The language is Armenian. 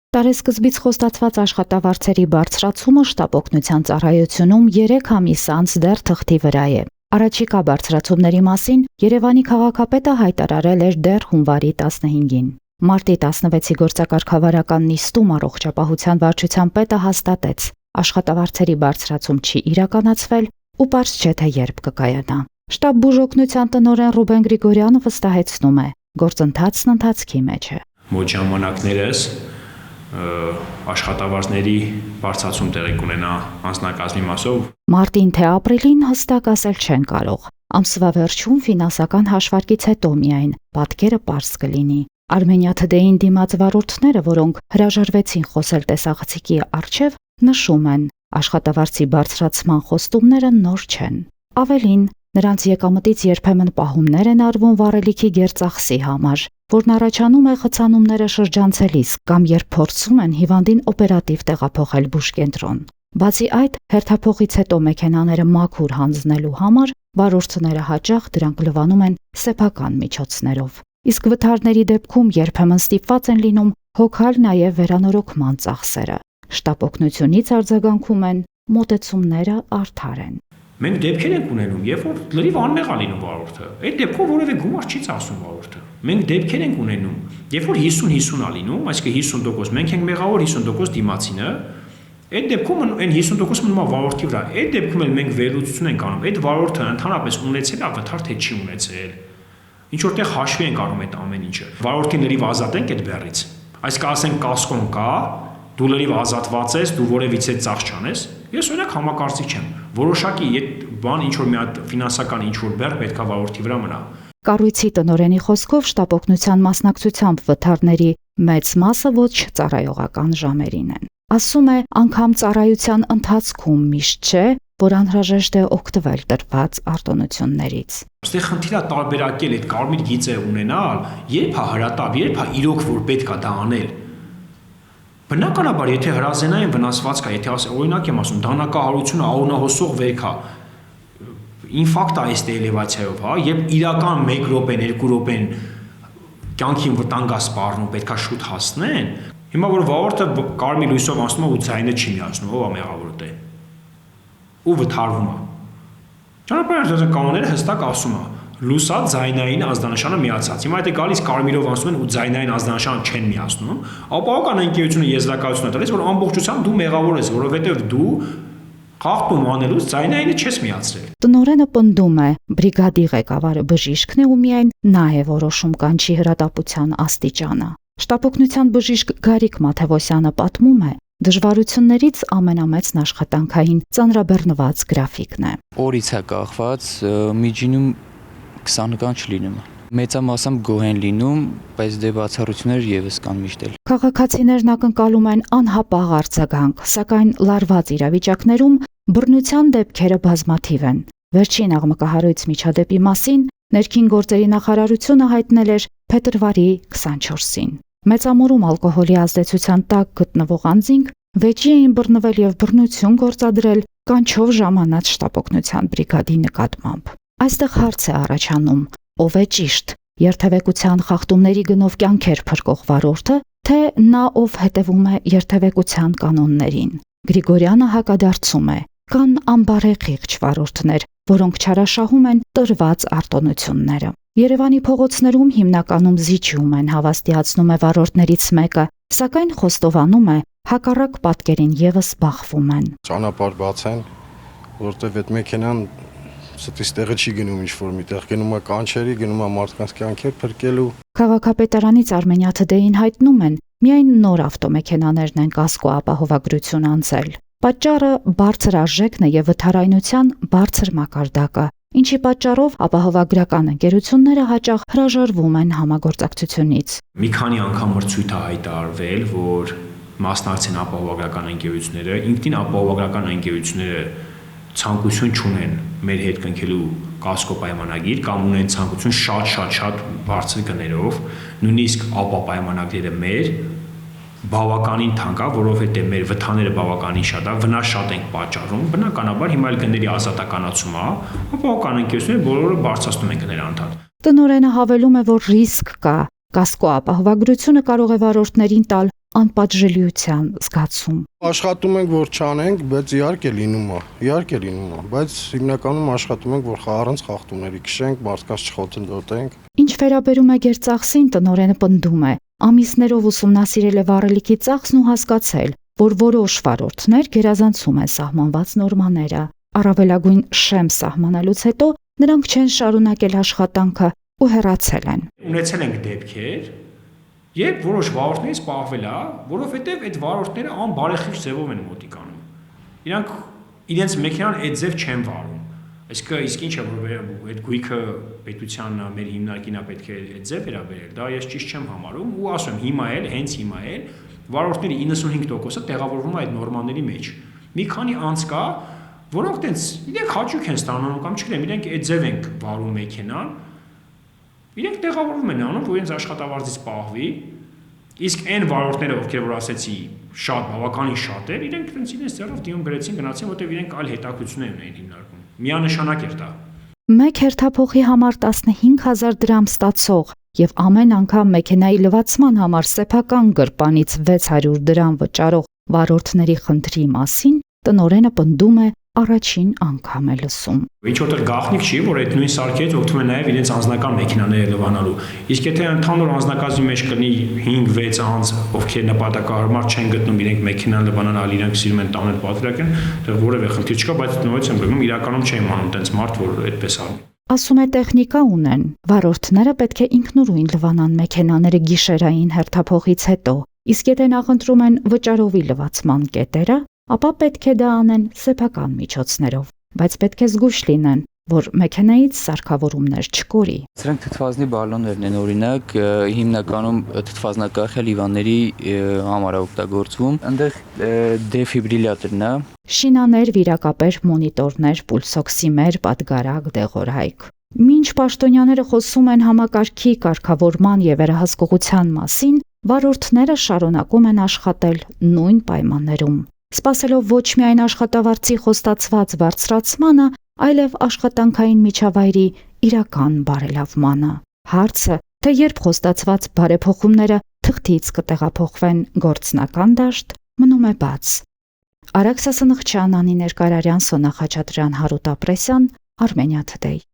Տարեսկզբից խոստացված աշխատավարձերի բարձրացումը շտապ օգնության ծառայությունում 3 ամիս անց դեռ թղթի վրա է։ Առաջիկա բարձրացումների մասին Երևանի քաղաքապետը հայտարարել էր դեռ հունվարի 15-ին։ Մարտի 16-ի գործակարգավարական նիստում առողջապահության վարչության պետը հաստատեց՝ աշխատավարձերի բարձրացում չի իրականացվել ու պարզ չէ, թե երբ կկայանա։ Շտաբ բուժօգնության տնօրեն Ռուբեն Գրիգորյանը վստահեցնում է՝ գործընթացն ընթացքի մեջ է։ Մոտ ժամանակներս աշխատավարձների բարձրացում տեղի կունենա անձնակազմի մասով։ Մարտին թե ապրիլին հստակ ասել չեն կարող։ Ամսվա վերջում ֆինանսական հաշվարկից հետո միայն պատկերը պարզ կլինի։ Armenia Today-ին դիմաց վարորդները, որոնք հրաժարվեցին խոսել տեսախցիկի առջև, նշում են, աշխատավարձի բարձրացման խոստումները նոր չեն։ Ավելին, նրանց եկամտից երբեմն պահումներ են արվում վառելիքի գերծախսի համար, որն առաջանում է խցանումները շրջանցելիս կամ երբ փորձում են հիվանդին օպերատիվ տեղափոխել բուժկենտրոն։ Բացի այդ, հերթափոխից հետո մեքենաները մաքուր հանձնելու համար վարորդները հաճախ դրանք լվանում են սեփական միջոցներով։ Իսկ վթարների դեպքում երբեմն ստիպված են լինում հոգալ նաև վերանորոգման ծախսերը։ Շտապ օգնությունից արձագանքում են, մոտեցումները արդար են։ Մենք դեպքեր ենք ունենում, երբ որ լրիվ աննեղ է լինում վարորդը։ Այդ դեպքում որևէ գումար չի ծախսում վարորդը։ Մենք դեպքեր ենք ունենում, երբ որ 50-50 է լինում, այսինքն 50% մենք ենք մեղավոր, 50% դիմացինը, այդ դեպքում այն 50% մնում է վարորդի վրա։ Այդ դեպքում էլ մենք վերլուծություն ենք անում, այդ վարորդը ընդհանրապես ունեցել է վթար թե չի ունեցել։ Ինչ որտեղ հաշվի ենք առնում այդ ամեն ինչը։ Վարորդին լրիվ ազատենք այդ բեռից։ Այսինքն ասենք կասկոն կա, դու լրիվ ազատված ես, դու որևիցե ծախս չանես։ Ես օրինակ համակարծիք չեմ։ Որոշակի այդ բան ինչ որ մի հատ ֆինանսական ինչ որ բեռ պետքա վարորդի վրա մնա։ Կառույցի տնօրենի խոսքով շտապ օգնության մասնակցությամբ վթարների մեծ մասը ոչ ծառայողական ժամերին են։ Ասում է, անգամ ծառայության ընթացքում միշտ չէ, որ անհրաժեշտ է օգտվել տրված արտոնություններից։ Այստեղ խնդիրը տարբերակել այդ կարմիր գիծը ունենալ, երբ է հրատապ, երբ է իրոք որ պետք է դա անել։ Բնականաբար, եթե հրազենային վնասված կա, եթե օրինակ եմ ասում, դանակահարությունը արունահոսող վերք է, ինֆարկտ է այս էլևացիայով, հա, երբ իրական 1 րոպեն, 2 րոպեն կյանքին վտանգ է սպառնում, պետքա շուտ հասնեն։ Հիմա որ վարորդը կարմիր լույսով անցնում է ու ձայնը չի միացնում, ով է մեղավոր դե։ Ու վթարվում է։ Ճանապարհային կանոնները հստակ ասում է, լուսա ձայնային ազդանշանը միացած։ Հիմա եթե գալիս կարմիրով անցնում են ու ձայնային ազդանշանը չեն միացնում, ապահովական ընկերությունը եզրակացություն է տալիս, որ ամբողջությամբ դու մեղավոր ես, որովհետև դու խախտում անելուց ձայնայինը չես միացրել։ Տնօրենը պնդում է, բրիգադի ղեկավարը բժիշկն է ու միայն նա է որոշում կանչի հրատապության աստիճանը։ Շտապ օգնության բժիշկ Գարիկ Մաթևոսյանը պատմում է, դժվարություններից ամենամեծն աշխատանքային ծանրաբեռնված գրաֆիկն է։ Օրից է կախված, միջինում 20 չլինում։ Մեծամասամբ գոհ են լինում, բայց դե բացառություններ եւս կան միշտ էլ։ Քաղաքացիներն ակնկալում են անհապաղ արձագանք, սակայն լարված իրավիճակներում բռնության դեպքերը բազմաթիվ են։ Վերջին աղմկահարույց միջադեպի մասին ներքին գործերի նախարարությունը հայտնել էր փետրվարի 24-ին։ Մեծամորում ալկոհոլի ազդեցության տակ գտնվող անձինք վեճի էին բռնվել եւ բռնություն գործադրել կանչով ժամանած շտապ օգնության բրիգադի նկատմամբ։ Այստեղ հարց է առաջանում. ով է ճիշտ՝ երթևեկության խախտումների գնով կյանքեր փրկող վարորդը, թե նա, ով հետևում է երթևեկության կանոններին։ Գրիգորյանը հակադարձում է. կան անբարեխիղճ վարորդներ, որոնք չարաշահում են տրված արտոնությունները։ Երևանի փողոցներում հիմնականում զիջում են, հավաստիացնում է վարորդներից մեկը, սակայն խոստովանում է, հակառակ պատկերին եւս բախվում են։ Ճանապարհ բացեն, որտեղ այդ մեքենան ստից տեղը չի գնում ինչ-որ միտեղ, գնում է կանչերի, գնում է մարդկանց կյանքեր փրկելու։ Քաղաքապետարանից Armenia Today-ին հայտնում են, միայն նոր ավտոմեքենաներն են կասկո ապահովագրություն անցել։ Պատճառը բարձր արժեքն է եւ վթարայնության բարձր մակարդակը, ինչի պատճառով ապահովագրական ընկերությունները հաճախ հրաժարվում են համագործակցությունից։ Մի քանի անգամ մրցույթ է հայտարարվել, որ մասնակցեն ապահովագրական ընկերությունները, ինքնին ապահովագրական ընկերությունները ցանկություն չունեն մեր հետ կնքելու կասկո պայմանագիր կամ ունեն ցանկություն շատ բարձր գներով, նույնիսկ ապա պայմանագրերը մեր բավականին թանկ է, որովհետև մեր վթաները բավականին շատ է, վնաս շատ ենք պատճառում, բնականաբար հիմա էլ գների ազատականացում է, ապահովական ընկերությունները բոլորը բարձրացնում են գները անդադ։ Տնօրենը հավելում է, որ ռիսկ կա։ Կասկո ապահովագրությունը կարող է վարորդներին տալ անպատժելիության զգացում։ Աշխատում ենք, որ չանենք, բայց իհարկե լինում է, բայց հիմնականում աշխատում ենք, որ առանց խախտումների քշենք, մարդկանց չխոթնդոտենք։ Ինչ վերաբերում է գերծախսին, տնօրենը պնդում է. ամիսներով ուսումնասիրել է վառելիքի ծախսն ու հասկացել, որ որոշ վարորդներ գերազանցում են սահմանված նորմաները։ Առավելագույն շեմ սահմանելուց հետո նրանք չեն շարունակել աշխատանքը ու հեռացել են։ Ունեցել ենք դեպքեր, երբ որոշ վարորդներից պահվել է, որովհետև այդ վարորդները անբարեխիղճ ձևով են մոտիկանում։ Իրանք իրենց մեքենան այդ ձև չեն վարում։ Իսկ ինչ է, որ այդ գույքը պետության մեր հիմնարկին է պետք է այդ ձև վերաբերել, դա ես ճիշտ չեմ համարում ու ասում հենց հիմա էլ վարորդների 95%-ը տեղավորվում է այդ նորմաների մեջ։ Մի քանի անց կա, որոնք տենց իրենք հաճույք են ստանում կամ չգիտեմ, իրենք այդ ձև են վարում մեքենան, իրենք տեղավորվում են անում, որ իրենց աշխատավարձից պահվի, իսկ այն վարորդները, ովքեր որ ասեցի, բավականին շատ էր, իրենք տենց իրենց ձեռով դիում գրեցին, գնացին, որտեղ իրենք այլ հետաքրքրություններ ունեին հիմնարկում։ Միանշանակ էր դա։ Մեկ հերթափոխի համար 15000 դրամ ստացող եւ ամեն անգամ մեքենայի լվացման համար սեփական գրպանից 600 դրամ վճարող վարորդների խնդրի մասին տնօրենը պնդում է առաջին անգամ է լսում։ Ինչ որտեղ գաղտնիք չի, որ այդ նույն սարքերից օգտվում են նաև իրենց անձնական մեքենաները լվանալու։ Իսկ եթե ընդհանուր անձնակազմի մեջ կլինի 5-6 անձ, ովքեր նպատակահարմար չեն գտնում իրենք մեքենան լվանալ, այլ իրենք սիրում են տանել պատվիրակեն, դեռ որևէ խնդիր չկա, բայց նորից եմ գնում, իրականում չեմ անում տենց մարդ, որ այդպես անի։ Ասում է տեխնիկա ունեն։ Վարորդները պետք է ինքնուրույն լվանան մեքենաները գիշերային հերթափոխից հետո, իսկ եթե նախընտրում են վճարովի լվացման կետերը, ապա պետք է դա անեն սեփական միջոցներով, բայց պետք է զգույշ լինեն, որ մեքենայից սարքավորումներ չկորի։ Սրանք թթվածնի բալոններն են, օրինակ, հիմնականում թթվածնակախյալ հիվանդների համար է օգտագործվում։ Այնտեղ դեֆիբրիլյատորն է։ Շինաներ, վիրակապեր, մոնիտորներ, պուլսօքսիմեր, պատգարակ, դեղորայք։ Մինչ պաշտոնյաները խոսում են համակարգի կարգավորման եւ վերահսկողության մասին, վարորդները շարունակում են աշխատել նույն պայմաններում, սպասելով ոչ միայն աշխատավարձի խոստացված բարձրացմանը, այլև աշխատանքային միջավայրի իրական բարելավմանը։ Հարցը, թե երբ խոստացված բարեփոխումները թղթից կտեղափոխվեն գործնական դաշտ, մնում է բաց։ Արաքսա Սնխչյան, Անի Ներկարարյան, Սոնա Խաչատրյան, Հարութ Ապրեսյան, Armenia Today։